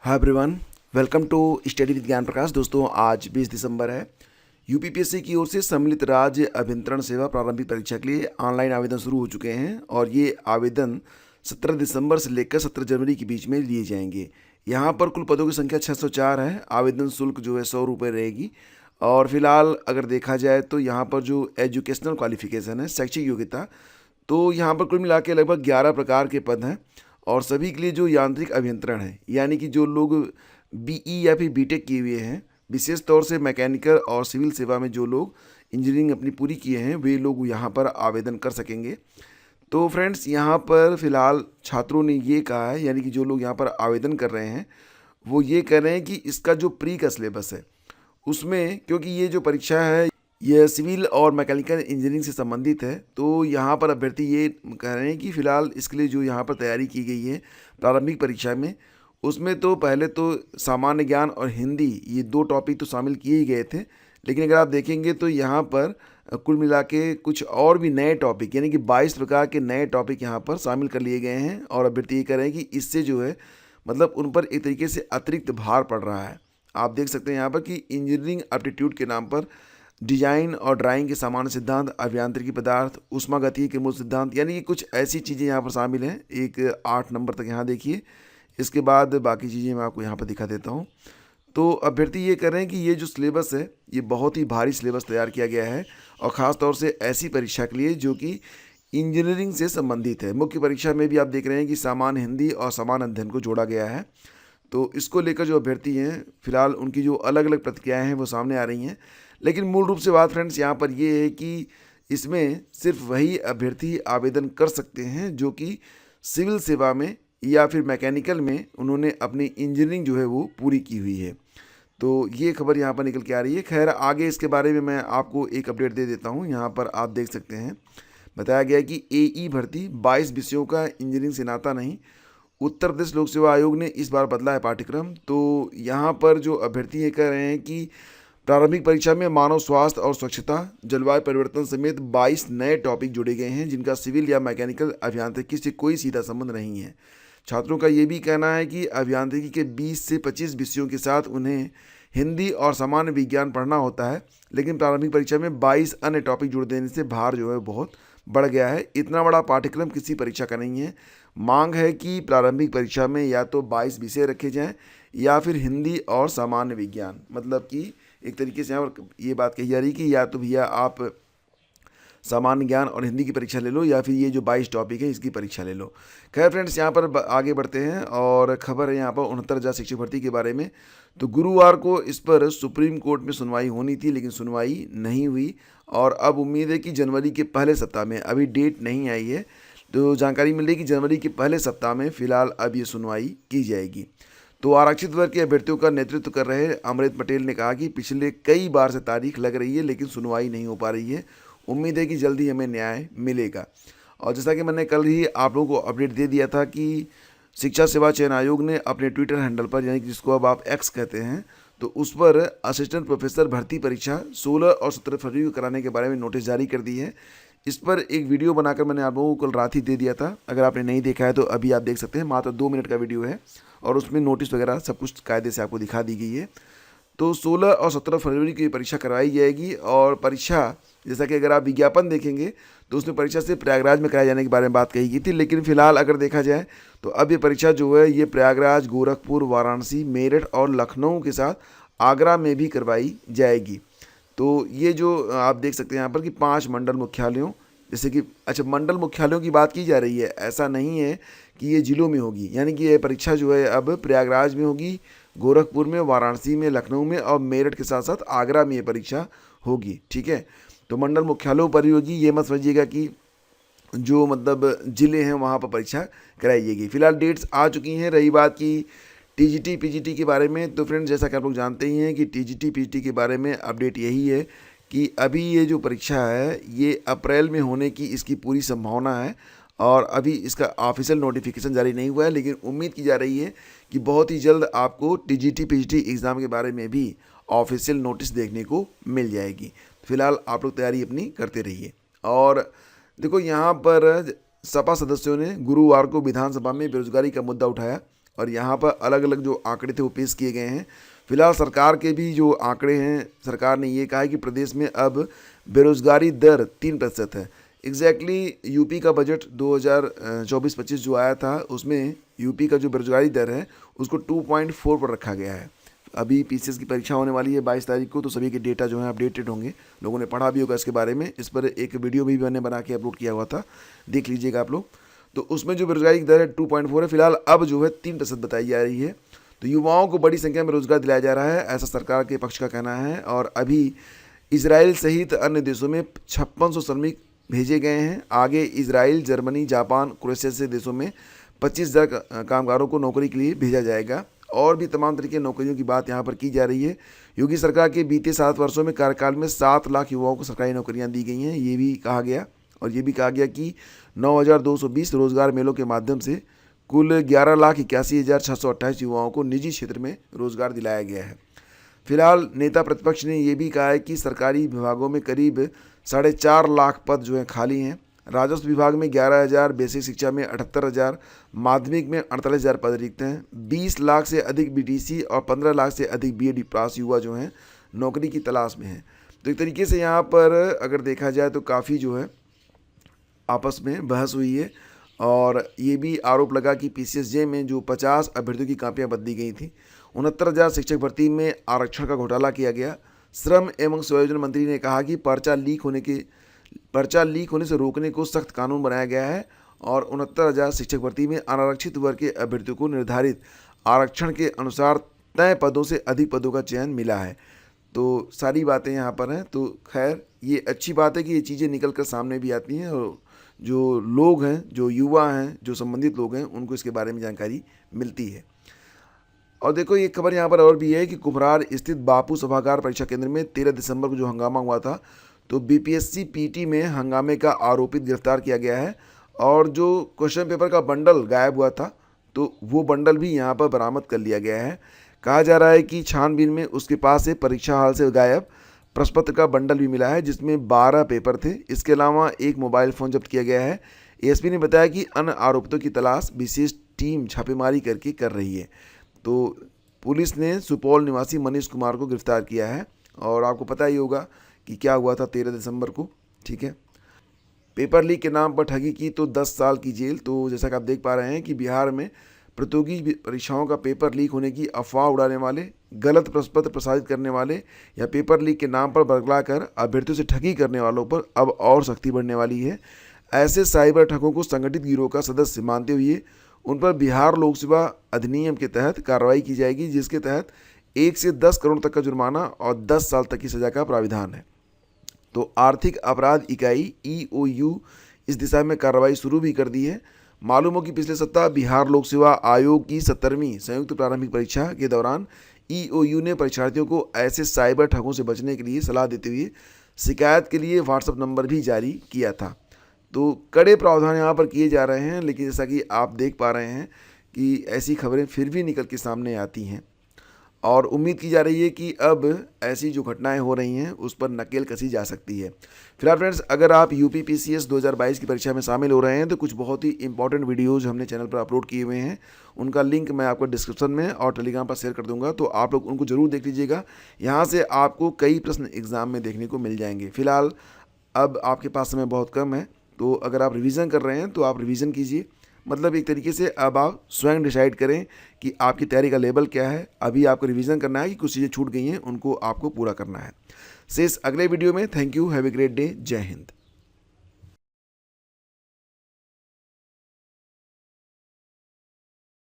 Hi everyone, welcome to study with Gyan Prakash. दोस्तों, आज 20 दिसंबर है। यूपीपीएससी की ओर से सम्मिलित राज्य अभियंत्रण सेवा प्रारंभिक परीक्षा के लिए ऑनलाइन आवेदन शुरू हो चुके हैं और ये आवेदन 17 दिसंबर से लेकर 17 जनवरी के बीच में लिए जाएंगे। यहाँ पर कुल पदों की संख्या 604 है। आवेदन शुल्क जो है 100 रुपये रहेगी। और फिलहाल अगर देखा जाए तो यहाँ पर जो एजुकेशनल क्वालिफिकेशन है, शैक्षिक योग्यता, तो यहाँ पर कुल मिला के लगभग 11 प्रकार के पद हैं। और सभी के लिए जो यांत्रिक अभियंत्रण है, यानी कि जो लोग बीई या फिर बीटेक किए हुए हैं, विशेष तौर से मैकेनिकल और सिविल सेवा में जो लोग इंजीनियरिंग अपनी पूरी किए हैं, वे लोग यहाँ पर आवेदन कर सकेंगे। तो फ्रेंड्स, यहाँ पर फ़िलहाल छात्रों ने ये कहा है, यानी कि जो लोग यहाँ पर आवेदन कर रहे हैं वो ये कह रहे हैं कि इसका जो प्री का सिलेबस है उसमें, क्योंकि ये जो परीक्षा है यह सिविल और मैकेनिकल इंजीनियरिंग से संबंधित है, तो यहाँ पर अभ्यर्थी ये कह रहे हैं कि फ़िलहाल इसके लिए जो यहाँ पर तैयारी की गई है प्रारंभिक परीक्षा में, उसमें तो पहले तो सामान्य ज्ञान और हिंदी, ये दो टॉपिक तो शामिल किए ही गए थे। लेकिन अगर आप देखेंगे तो यहाँ पर कुल मिला के कुछ और भी नए टॉपिक, यानी कि 22 प्रकार के नए टॉपिक यहाँ पर शामिल कर लिए गए हैं। और अभ्यर्थी ये कह रहे हैं कि इससे जो है मतलब उन पर एक तरीके से अतिरिक्त भार पड़ रहा है। आप देख सकते हैं यहाँ पर कि इंजीनियरिंग एप्टीट्यूड के नाम पर डिजाइन और ड्राइंग के सामान्य सिद्धांत, अभियांत्रिकी पदार्थ, ऊष्मागतिकी के मूल सिद्धांत, यानी कि कुछ ऐसी चीज़ें यहाँ पर शामिल हैं। एक 8 नंबर तक यहाँ देखिए। इसके बाद बाकी चीज़ें मैं आपको यहाँ पर दिखा देता हूँ। तो अभ्यर्थी ये कर रहे हैं कि ये जो सिलेबस है ये बहुत ही भारी सिलेबस तैयार किया गया है, और ख़ास तौर से ऐसी परीक्षा के लिए जो कि इंजीनियरिंग से संबंधित है। मुख्य परीक्षा में भी आप देख रहे हैं कि सामान्य हिंदी और सामान्य अध्ययन को जोड़ा गया है। तो इसको लेकर जो अभ्यर्थी हैं, फिलहाल उनकी जो अलग अलग प्रतिक्रियाएँ हैं वो सामने आ रही हैं। लेकिन मूल रूप से बात फ्रेंड्स यहाँ पर ये है कि इसमें सिर्फ वही अभ्यर्थी आवेदन कर सकते हैं जो कि सिविल सेवा में या फिर मैकेनिकल में उन्होंने अपनी इंजीनियरिंग जो है वो पूरी की हुई है। तो ये खबर यहाँ पर निकल के आ रही है। खैर, आगे इसके बारे में मैं आपको एक अपडेट दे देता हूँ। यहाँ पर आप देख सकते हैं, बताया गया है कि एई भर्ती 22 विषयों का इंजीनियरिंग से नाता नहीं। उत्तर प्रदेश लोक सेवा आयोग ने इस बार बदला है पाठ्यक्रम। तो यहाँ पर जो अभ्यर्थी ये कह रहे हैं कि प्रारंभिक परीक्षा में मानव स्वास्थ्य और स्वच्छता, जलवायु परिवर्तन समेत 22 नए टॉपिक जोड़े गए हैं जिनका सिविल या मैकेनिकल अभियांत्रिकी से कोई सीधा संबंध नहीं है। छात्रों का ये भी कहना है कि अभियांत्रिकी के 20 से 25 विषयों के साथ उन्हें हिंदी और सामान्य विज्ञान पढ़ना होता है, लेकिन प्रारंभिक परीक्षा में 22 अन्य टॉपिक जोड़ देने से भार जो है बहुत बढ़ गया है। इतना बड़ा पाठ्यक्रम किसी परीक्षा का नहीं है। मांग है कि प्रारंभिक परीक्षा में या तो 22 विषय रखे जाएं या फिर हिंदी और सामान्य विज्ञान, मतलब कि एक तरीके से यहाँ पर ये बात कही जा रही कि या तो भैया आप सामान्य ज्ञान और हिंदी की परीक्षा ले लो या फिर ये जो 22 टॉपिक है इसकी परीक्षा ले लो। खैर फ्रेंड्स, यहाँ पर आगे बढ़ते हैं और खबर है यहाँ पर 69,000 शिक्षक भर्ती के बारे में। तो गुरुवार को इस पर सुप्रीम कोर्ट में सुनवाई होनी थी, लेकिन सुनवाई नहीं हुई और अब उम्मीद है कि जनवरी के पहले सप्ताह में, अभी डेट नहीं आई है, तो जानकारी मिल रही है कि जनवरी के पहले सप्ताह में फिलहाल अब ये सुनवाई की जाएगी। तो आरक्षित वर्ग के अभ्यर्थियों का नेतृत्व कर रहे अमृत पटेल ने कहा कि पिछले कई बार से तारीख लग रही है लेकिन सुनवाई नहीं हो पा रही है। उम्मीद है कि जल्दी हमें न्याय मिलेगा। और जैसा कि मैंने कल ही आप लोगों को अपडेट दे दिया था कि शिक्षा सेवा चयन आयोग ने अपने ट्विटर हैंडल पर, यानी कि जिसको अब आप एक्स कहते हैं, तो उस पर असिस्टेंट प्रोफेसर भर्ती परीक्षा 16 और 17 फरवरी को कराने के बारे में नोटिस जारी कर दी है। इस पर एक वीडियो बनाकर मैंने आप लोगों को कल रात ही दे दिया था। अगर आपने नहीं देखा है तो अभी आप देख सकते हैं। मात्र 2 मिनट का वीडियो है और उसमें नोटिस वगैरह सब कुछ कायदे से आपको दिखा दी गई है। तो 16 और 17 फरवरी की परीक्षा करवाई जाएगी। और परीक्षा, जैसा कि अगर आप विज्ञापन देखेंगे तो उसमें परीक्षा से प्रयागराज में कराए जाने के बारे में बात कही गई थी, लेकिन फिलहाल अगर देखा जाए तो अब ये परीक्षा जो है ये प्रयागराज, गोरखपुर, वाराणसी, मेरठ और लखनऊ के साथ आगरा में भी करवाई जाएगी। तो ये जो आप देख सकते हैं यहाँ पर कि 5 मंडल मुख्यालयों, जैसे कि अच्छा मंडल मुख्यालयों की बात की जा रही है, ऐसा नहीं है कि ये जिलों में होगी। यानी कि ये परीक्षा जो है अब प्रयागराज में होगी, गोरखपुर में, वाराणसी में, लखनऊ में और मेरठ के साथ साथ आगरा में ये परीक्षा होगी। ठीक है, तो मंडल मुख्यालयों पर ही होगी। ये मत समझिएगा कि जो मतलब ज़िले हैं वहाँ पर परीक्षा कराई जाएगी। फिलहाल डेट्स आ चुकी हैं। रही बात की टीजीटी पीजीटी के बारे में, तो फ्रेंड्स जैसा कि आप लोग जानते ही हैं कि टीजीटी पीजीटी के बारे में अपडेट यही है कि अभी ये जो परीक्षा है ये अप्रैल में होने की इसकी पूरी संभावना है और अभी इसका ऑफिशियल नोटिफिकेशन जारी नहीं हुआ है, लेकिन उम्मीद की जा रही है कि बहुत ही जल्द आपको टीजीटी पीजीटी एग्ज़ाम के बारे में भी ऑफिशियल नोटिस देखने को मिल जाएगी। फिलहाल आप लोग तैयारी अपनी करते रहिए। और देखो, यहाँ पर सपा सदस्यों ने गुरुवार को विधानसभा में बेरोजगारी का मुद्दा उठाया और यहाँ पर अलग अलग जो आंकड़े थे वो पेश किए गए हैं। फिलहाल सरकार के भी जो आंकड़े हैं, सरकार ने ये कहा है कि प्रदेश में अब बेरोजगारी दर 3% है। एग्जैक्टली यूपी का बजट 2024-25 जो आया था उसमें यूपी का जो बेरोजगारी दर है उसको 2.4 पर रखा गया है। अभी पीसीएस की परीक्षा होने वाली है 22 तारीख को, तो सभी के डेटा जो है अपडेटेड होंगे, लोगों ने पढ़ा भी होगा इसके बारे में। इस पर एक वीडियो भी मैंने बना के अपलोड किया हुआ था, देख लीजिएगा आप लोग। तो उसमें जो बेरोजगारी की दर है 2.4 है। फिलहाल अब जो है 3% बताई जा रही है। तो युवाओं को बड़ी संख्या में रोजगार दिलाया जा रहा है, ऐसा सरकार के पक्ष का कहना है। और अभी इजराइल सहित अन्य देशों में 5600 श्रमिक भेजे गए हैं। आगे इजराइल, जर्मनी, जापान, क्रोएशिया से देशों में 25,000 कामगारों को नौकरी के लिए भेजा जाएगा। और भी तमाम तरीके की नौकरियों की बात यहाँ पर की जा रही है। योगी सरकार के बीते 7 वर्षों में कार्यकाल में 7 लाख युवाओं को सरकारी नौकरियाँ दी गई हैं, ये भी कहा गया। और ये भी कहा गया कि 9,220 रोजगार मेलों के माध्यम से कुल 11,81,628 युवाओं को निजी क्षेत्र में रोजगार दिलाया गया है। फिलहाल नेता प्रतिपक्ष ने यह भी कहा है कि सरकारी विभागों में करीब 4.5 लाख पद जो हैं खाली हैं। राजस्व विभाग में 11,000, बेसिक शिक्षा में 78,000, माध्यमिक में 48,000 पद रिक्त हैं। 20 लाख से अधिक बीटीसी और 15 लाख से अधिक बीएड पास युवा जो हैं नौकरी की तलाश में हैं। तो एक तरीके से यहाँ पर अगर देखा जाए तो काफ़ी जो है आपस में बहस हुई है। और ये भी आरोप लगा कि पीसीएसजे में जो 50 अभ्यर्थियों की कापियाँ बदली गई थी। 69,000 शिक्षक भर्ती में आरक्षण का घोटाला किया गया। श्रम एवं स्वयोजन मंत्री ने कहा कि पर्चा लीक होने से रोकने को सख्त कानून बनाया गया है। और 69,000 शिक्षक भर्ती में अनारक्षित वर्ग के अभ्यर्थियों को निर्धारित आरक्षण के अनुसार तय पदों से अधिक पदों का चयन मिला है। तो सारी बातें यहाँ पर हैं। तो खैर ये अच्छी बात है कि ये चीज़ें निकल कर सामने भी आती हैं और जो लोग हैं, जो युवा हैं, जो संबंधित लोग हैं, उनको इसके बारे में जानकारी मिलती है। और देखो ये खबर यहाँ पर और भी है कि कुम्हरार स्थित बापू सभागार परीक्षा केंद्र में 13 दिसंबर को जो हंगामा हुआ था, तो बीपीएससी पीटी में हंगामे का आरोपित गिरफ्तार किया गया है। और जो क्वेश्चन पेपर का बंडल गायब हुआ था, तो वो बंडल भी यहाँ पर बरामद कर लिया गया है। कहा जा रहा है कि छानबीन में उसके पास से परीक्षा हाल से गायब प्रश्नपत्र का बंडल भी मिला है, जिसमें 12 पेपर थे। इसके अलावा एक मोबाइल फ़ोन जब्त किया गया है। एएसपी ने बताया कि अन्य आरोपितों की तलाश विशेष टीम छापेमारी करके कर रही है। तो पुलिस ने सुपौल निवासी मनीष कुमार को गिरफ्तार किया है। और आपको पता ही होगा कि क्या हुआ था 13 दिसंबर को, ठीक है। पेपर लीक के नाम पर ठगी की तो 10 साल की जेल। तो जैसा कि आप देख पा रहे हैं कि बिहार में प्रतियोगी परीक्षाओं का पेपर लीक होने की अफवाह उड़ाने वाले, गलत प्रश्नपत्र प्रसारित करने वाले या पेपर लीक के नाम पर बरगला कर अभ्यर्थियों से ठगी करने वालों पर अब और सख्ती बढ़ने वाली है। ऐसे साइबर ठगों को संगठित गिरोह का सदस्य मानते हुए उन पर बिहार लोक सेवा अधिनियम के तहत कार्रवाई की जाएगी, जिसके तहत 1 से 10 करोड़ तक का जुर्माना और 10 साल तक की सजा का प्राविधान है। तो आर्थिक अपराध इकाई EOU इस दिशा में कार्रवाई शुरू भी कर दी है। मालूम हो कि पिछले सप्ताह बिहार लोक सेवा आयोग की 17वीं संयुक्त प्रारंभिक परीक्षा के दौरान EOU ने परीक्षार्थियों को ऐसे साइबर ठगों से बचने के लिए सलाह देते हुए शिकायत के लिए व्हाट्सएप नंबर भी जारी किया था। तो कड़े प्रावधान यहाँ पर किए जा रहे हैं, लेकिन जैसा कि आप देख पा रहे हैं कि ऐसी खबरें फिर भी निकल के सामने आती हैं। और उम्मीद की जा रही है कि अब ऐसी जो घटनाएं हो रही हैं उस पर नकेल कसी जा सकती है। फिलहाल फ्रेंड्स, अगर आप यूपीपीसीएस 2022 की परीक्षा में शामिल हो रहे हैं तो कुछ बहुत ही इंपॉर्टेंट वीडियोज़ हमने चैनल पर अपलोड किए हुए हैं। उनका लिंक मैं आपको डिस्क्रिप्शन में और टेलीग्राम पर शेयर कर दूंगा, तो आप लोग उनको ज़रूर देख लीजिएगा। यहाँ से आपको कई प्रश्न एग्ज़ाम में देखने को मिल जाएंगे। फिलहाल अब आपके पास समय बहुत कम है, तो अगर आप रिवीजन कर रहे हैं तो आप रिवीजन कीजिए। मतलब एक तरीके से अब आप स्वयं डिसाइड करें कि आपकी तैयारी का लेवल क्या है। अभी आपको रिवीजन करना है कि कुछ चीज़ें छूट गई हैं, उनको आपको पूरा करना है। शेष अगले वीडियो में। Thank you, have a great day, जय हिंद।